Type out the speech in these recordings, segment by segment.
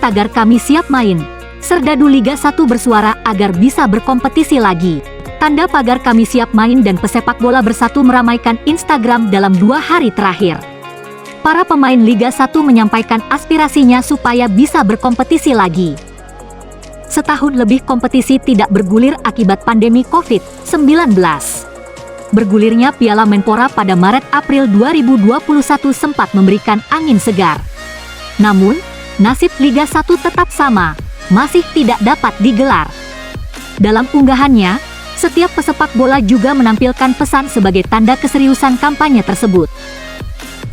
tagar "Kami siap main", Serdadu Liga 1 bersuara agar bisa berkompetisi lagi. Tanda pagar "Kami siap main" dan pesepak bola bersatu meramaikan Instagram dalam 2 hari terakhir. Para pemain Liga 1 menyampaikan aspirasinya supaya bisa berkompetisi lagi. Setahun lebih kompetisi tidak bergulir akibat pandemi COVID-19. Bergulirnya Piala Menpora pada Maret-April 2021 sempat memberikan angin segar. Namun, nasib Liga 1 tetap sama, masih tidak dapat digelar. Dalam unggahannya, setiap pesepak bola juga menampilkan pesan sebagai tanda keseriusan kampanye tersebut.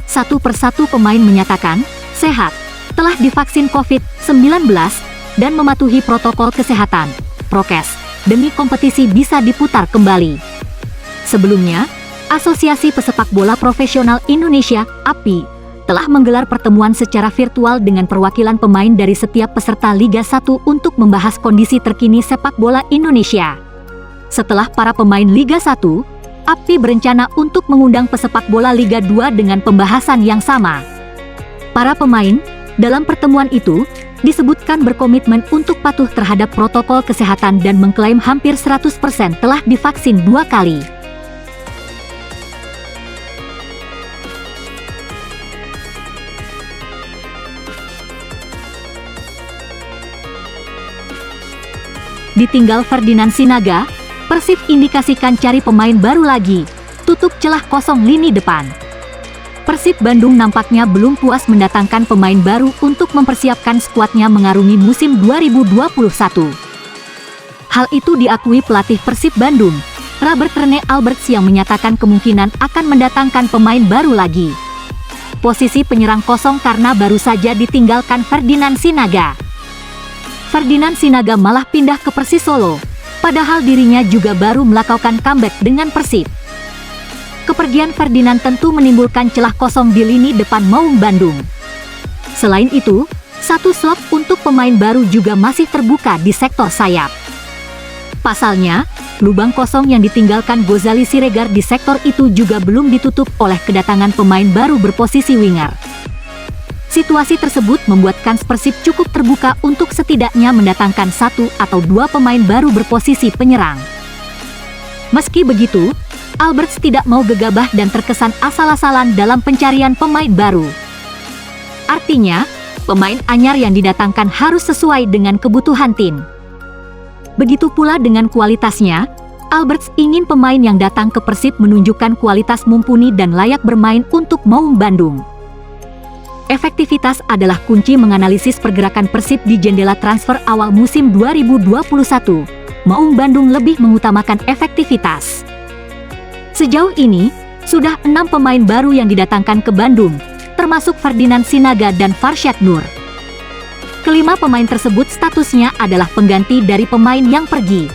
Satu persatu pemain menyatakan sehat, telah divaksin COVID-19, dan mematuhi protokol kesehatan, prokes, demi kompetisi bisa diputar kembali. Sebelumnya, Asosiasi Pesepak Bola Profesional Indonesia (API) telah menggelar pertemuan secara virtual dengan perwakilan pemain dari setiap peserta Liga 1 untuk membahas kondisi terkini sepak bola Indonesia. Setelah para pemain Liga 1, API berencana untuk mengundang pesepak bola Liga 2 dengan pembahasan yang sama. Para pemain, dalam pertemuan itu, disebutkan berkomitmen untuk patuh terhadap protokol kesehatan dan mengklaim hampir 100% telah divaksin 2 kali. Ditinggal Ferdinand Sinaga, Persib indikasikan cari pemain baru lagi, tutup celah kosong lini depan. Persib Bandung nampaknya belum puas mendatangkan pemain baru untuk mempersiapkan skuadnya mengarungi musim 2021. Hal itu diakui pelatih Persib Bandung, Robert Rene Alberts, yang menyatakan kemungkinan akan mendatangkan pemain baru lagi. Posisi penyerang kosong karena baru saja ditinggalkan Ferdinand Sinaga. Ferdinand Sinaga malah pindah ke Persis Solo, padahal dirinya juga baru melakukan comeback dengan Persib. Kepergian Ferdinand tentu menimbulkan celah kosong di lini depan Maung Bandung. Selain itu, satu slot untuk pemain baru juga masih terbuka di sektor sayap. Pasalnya, lubang kosong yang ditinggalkan Gozali Siregar di sektor itu juga belum ditutup oleh kedatangan pemain baru berposisi winger. Situasi tersebut membuat kans Persib cukup terbuka untuk setidaknya mendatangkan 1 atau 2 pemain baru berposisi penyerang. Meski begitu, Alberts tidak mau gegabah dan terkesan asal-asalan dalam pencarian pemain baru. Artinya, pemain anyar yang didatangkan harus sesuai dengan kebutuhan tim. Begitu pula dengan kualitasnya, Alberts ingin pemain yang datang ke Persib menunjukkan kualitas mumpuni dan layak bermain untuk Maung Bandung. Efektivitas adalah kunci menganalisis pergerakan Persib di jendela transfer awal musim 2021. Maung Bandung lebih mengutamakan efektivitas. Sejauh ini, sudah 6 pemain baru yang didatangkan ke Bandung, termasuk Ferdinand Sinaga dan Farshad Nur. Kelima pemain tersebut statusnya adalah pengganti dari pemain yang pergi.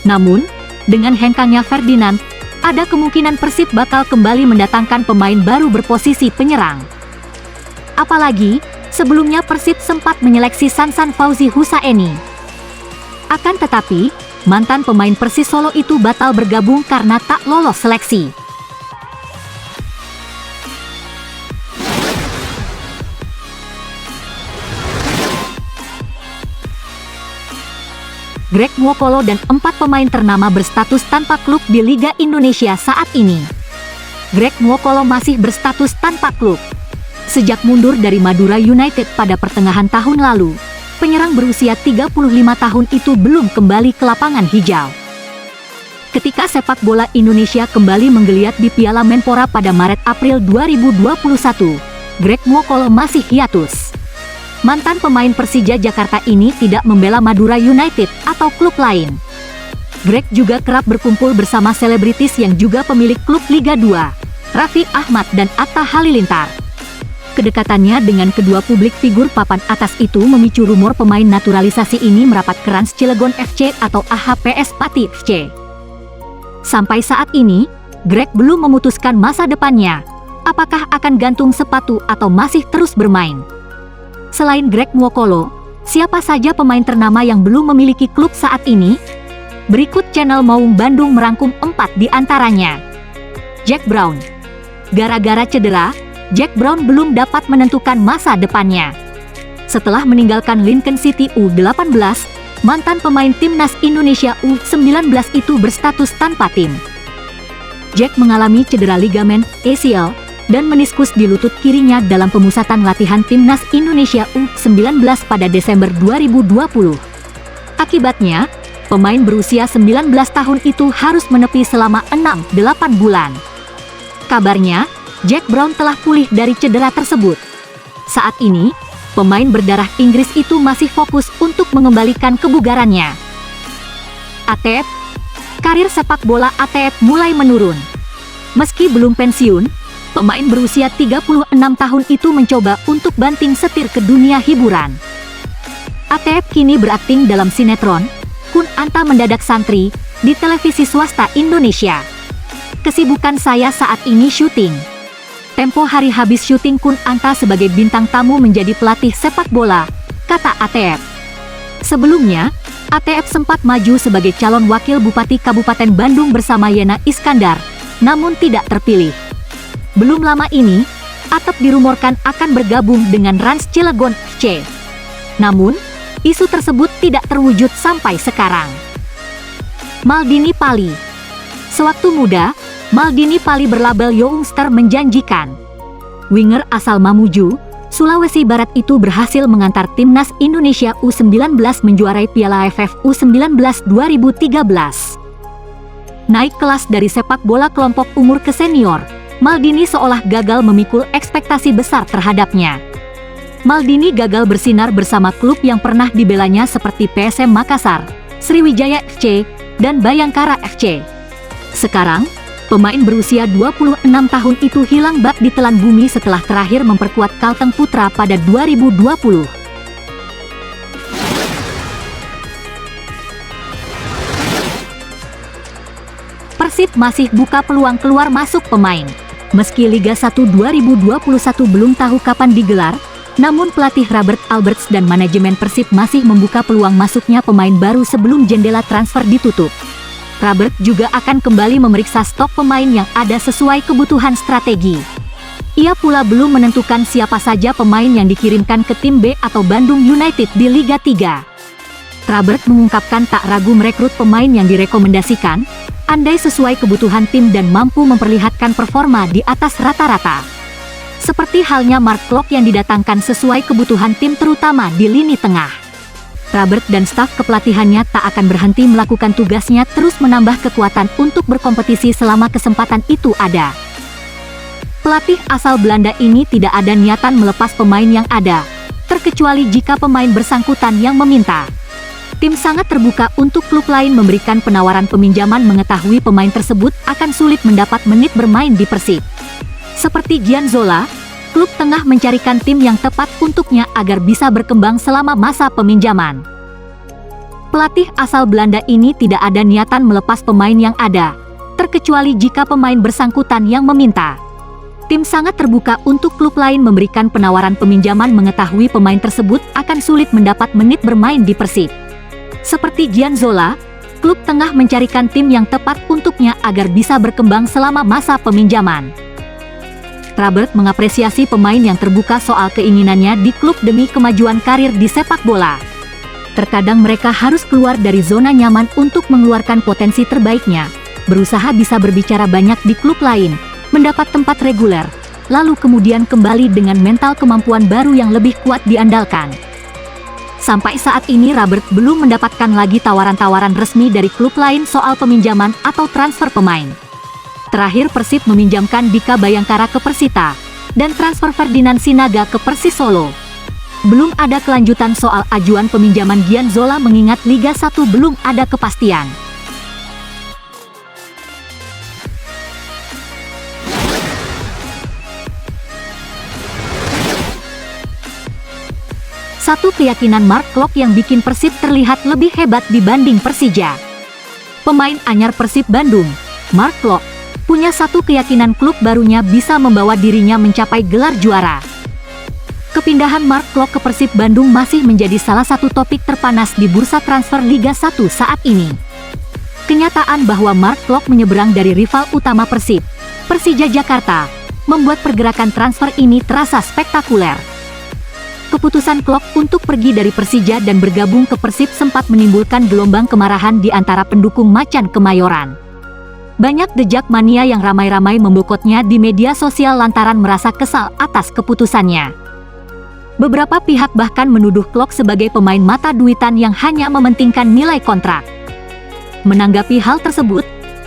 Namun, dengan hengkangnya Ferdinand, ada kemungkinan Persib bakal kembali mendatangkan pemain baru berposisi penyerang. Apalagi, sebelumnya Persib sempat menyeleksi Sansan Fauzi Husaeni. Akan tetapi, mantan pemain Persis Solo itu batal bergabung karena tak lolos seleksi. Greg Nwokolo dan 4 pemain ternama berstatus tanpa klub di Liga Indonesia saat ini. Greg Nwokolo masih berstatus tanpa klub. Sejak mundur dari Madura United pada pertengahan tahun lalu, penyerang berusia 35 tahun itu belum kembali ke lapangan hijau. Ketika sepak bola Indonesia kembali menggeliat di Piala Menpora pada Maret-April 2021, Greg Nwokolo masih hiatus. Mantan pemain Persija Jakarta ini tidak membela Madura United atau klub lain. Greg juga kerap berkumpul bersama selebritis yang juga pemilik klub Liga 2, Raffi Ahmad dan Atta Halilintar. Kedekatannya dengan kedua publik figur papan atas itu memicu rumor pemain naturalisasi ini merapat ke Rans Cilegon FC atau AHPS Pati FC. Sampai saat ini, Greg belum memutuskan masa depannya, apakah akan gantung sepatu atau masih terus bermain. Selain Greg Nwokolo, siapa saja pemain ternama yang belum memiliki klub saat ini? Berikut channel Maung Bandung merangkum 4 di antaranya. Jack Brown. Gara-gara cedera, Jack Brown belum dapat menentukan masa depannya. Setelah meninggalkan Lincoln City U18, mantan pemain timnas Indonesia U19 itu berstatus tanpa tim. Jack mengalami cedera ligamen ACL dan meniskus di lutut kirinya dalam pemusatan latihan timnas Indonesia U19 pada Desember 2020. Akibatnya, pemain berusia 19 tahun itu harus menepi selama 6-8 bulan. Kabarnya, Jack Brown telah pulih dari cedera tersebut. Saat ini, pemain berdarah Inggris itu masih fokus untuk mengembalikan kebugarannya. ATF, karir sepak bola ATF mulai menurun. Meski belum pensiun, pemain berusia 36 tahun itu mencoba untuk banting setir ke dunia hiburan. ATF kini berakting dalam sinetron Kun Anta Mendadak Santri di televisi swasta Indonesia. Kesibukan saya saat ini syuting. Tempo hari habis syuting Kun Anta sebagai bintang tamu menjadi pelatih sepak bola, kata ATF. Sebelumnya, ATF sempat maju sebagai calon wakil Bupati Kabupaten Bandung bersama Yena Iskandar, namun tidak terpilih. Belum lama ini, ATF dirumorkan akan bergabung dengan Rans Cilegon FC. Namun, isu tersebut tidak terwujud sampai sekarang. Maldini Pali. Sewaktu muda, Maldini Pali berlabel youngster menjanjikan. Winger asal Mamuju, Sulawesi Barat itu berhasil mengantar timnas Indonesia U19 menjuarai Piala AFF U19 2013. Naik kelas dari sepak bola kelompok umur ke senior, Maldini seolah gagal memikul ekspektasi besar terhadapnya. Maldini gagal bersinar bersama klub yang pernah dibelanya seperti PSM Makassar, Sriwijaya FC, dan Bayangkara FC. Sekarang, pemain berusia 26 tahun itu hilang bak di telan bumi setelah terakhir memperkuat Kalteng Putra pada 2020. Persib masih buka peluang keluar masuk pemain. Meski Liga 1 2021 belum tahu kapan digelar, namun pelatih Robert Alberts dan manajemen Persib masih membuka peluang masuknya pemain baru sebelum jendela transfer ditutup. Robert juga akan kembali memeriksa stok pemain yang ada sesuai kebutuhan strategi. Ia pula belum menentukan siapa saja pemain yang dikirimkan ke tim B atau Bandung United di Liga 3. Robert mengungkapkan tak ragu merekrut pemain yang direkomendasikan, andai sesuai kebutuhan tim dan mampu memperlihatkan performa di atas rata-rata. Seperti halnya Mark Klok yang didatangkan sesuai kebutuhan tim terutama di lini tengah. Robert dan staf kepelatihannya tak akan berhenti melakukan tugasnya terus menambah kekuatan untuk berkompetisi selama kesempatan itu ada. Pelatih asal Belanda ini tidak ada niatan melepas pemain yang ada, terkecuali jika pemain bersangkutan yang meminta. Tim sangat terbuka untuk klub lain memberikan penawaran peminjaman mengetahui pemain tersebut akan sulit mendapat menit bermain di Persib. Seperti Gianzola, klub tengah mencarikan tim yang tepat untuknya agar bisa berkembang selama masa peminjaman. Pelatih asal Belanda ini tidak ada niatan melepas pemain yang ada, terkecuali jika pemain bersangkutan yang meminta. Tim sangat terbuka untuk klub lain memberikan penawaran peminjaman mengetahui pemain tersebut akan sulit mendapat menit bermain di Persib. Seperti Gianzola, klub tengah mencarikan tim yang tepat untuknya agar bisa berkembang selama masa peminjaman. Robert mengapresiasi pemain yang terbuka soal keinginannya di klub demi kemajuan karir di sepak bola. Terkadang mereka harus keluar dari zona nyaman untuk mengeluarkan potensi terbaiknya, berusaha bisa berbicara banyak di klub lain, mendapat tempat reguler, lalu kemudian kembali dengan mental kemampuan baru yang lebih kuat diandalkan. Sampai saat ini Robert belum mendapatkan lagi tawaran-tawaran resmi dari klub lain soal peminjaman atau transfer pemain. Terakhir Persib meminjamkan Dika Bayangkara ke Persita, dan transfer Ferdinand Sinaga ke Persis Solo. Belum ada kelanjutan soal ajuan peminjaman Gianzola mengingat Liga 1 belum ada kepastian. Satu keyakinan Mark Klok yang bikin Persib terlihat lebih hebat dibanding Persija. Pemain anyar Persib Bandung, Mark Klok, punya satu keyakinan klub barunya bisa membawa dirinya mencapai gelar juara. Kepindahan Mark Klok ke Persib Bandung masih menjadi salah satu topik terpanas di bursa transfer Liga 1 saat ini. Kenyataan bahwa Mark Klok menyeberang dari rival utama Persib, Persija Jakarta, membuat pergerakan transfer ini terasa spektakuler. Keputusan Klok untuk pergi dari Persija dan bergabung ke Persib sempat menimbulkan gelombang kemarahan di antara pendukung Macan Kemayoran. Banyak The Jakmania yang ramai-ramai membokotnya di media sosial lantaran merasa kesal atas keputusannya. Beberapa pihak bahkan menuduh Klok sebagai pemain mata duitan yang hanya mementingkan nilai kontrak. Menanggapi hal tersebut,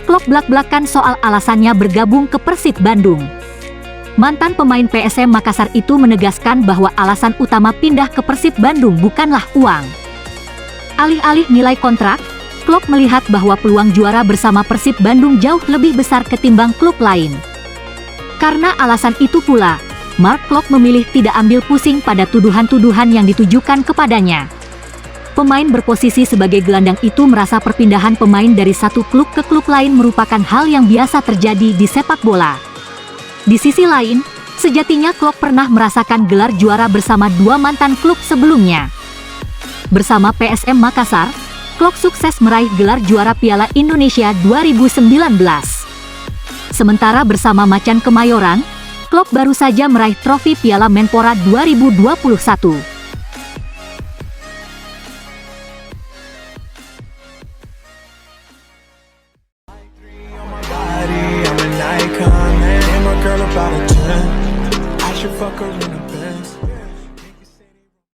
Klok belak-belakan soal alasannya bergabung ke Persib Bandung. Mantan pemain PSM Makassar itu menegaskan bahwa alasan utama pindah ke Persib Bandung bukanlah uang. Alih-alih nilai kontrak, Klok melihat bahwa peluang juara bersama Persib Bandung jauh lebih besar ketimbang klub lain. Karena alasan itu pula, Mark Klok memilih tidak ambil pusing pada tuduhan-tuduhan yang ditujukan kepadanya. Pemain berposisi sebagai gelandang itu merasa perpindahan pemain dari satu klub ke klub lain merupakan hal yang biasa terjadi di sepak bola. Di sisi lain, sejatinya Klok pernah merasakan gelar juara bersama dua mantan klub sebelumnya. Bersama PSM Makassar, Klok sukses meraih gelar juara Piala Indonesia 2019. Sementara bersama Macan Kemayoran, Klok baru saja meraih trofi Piala Menpora 2021.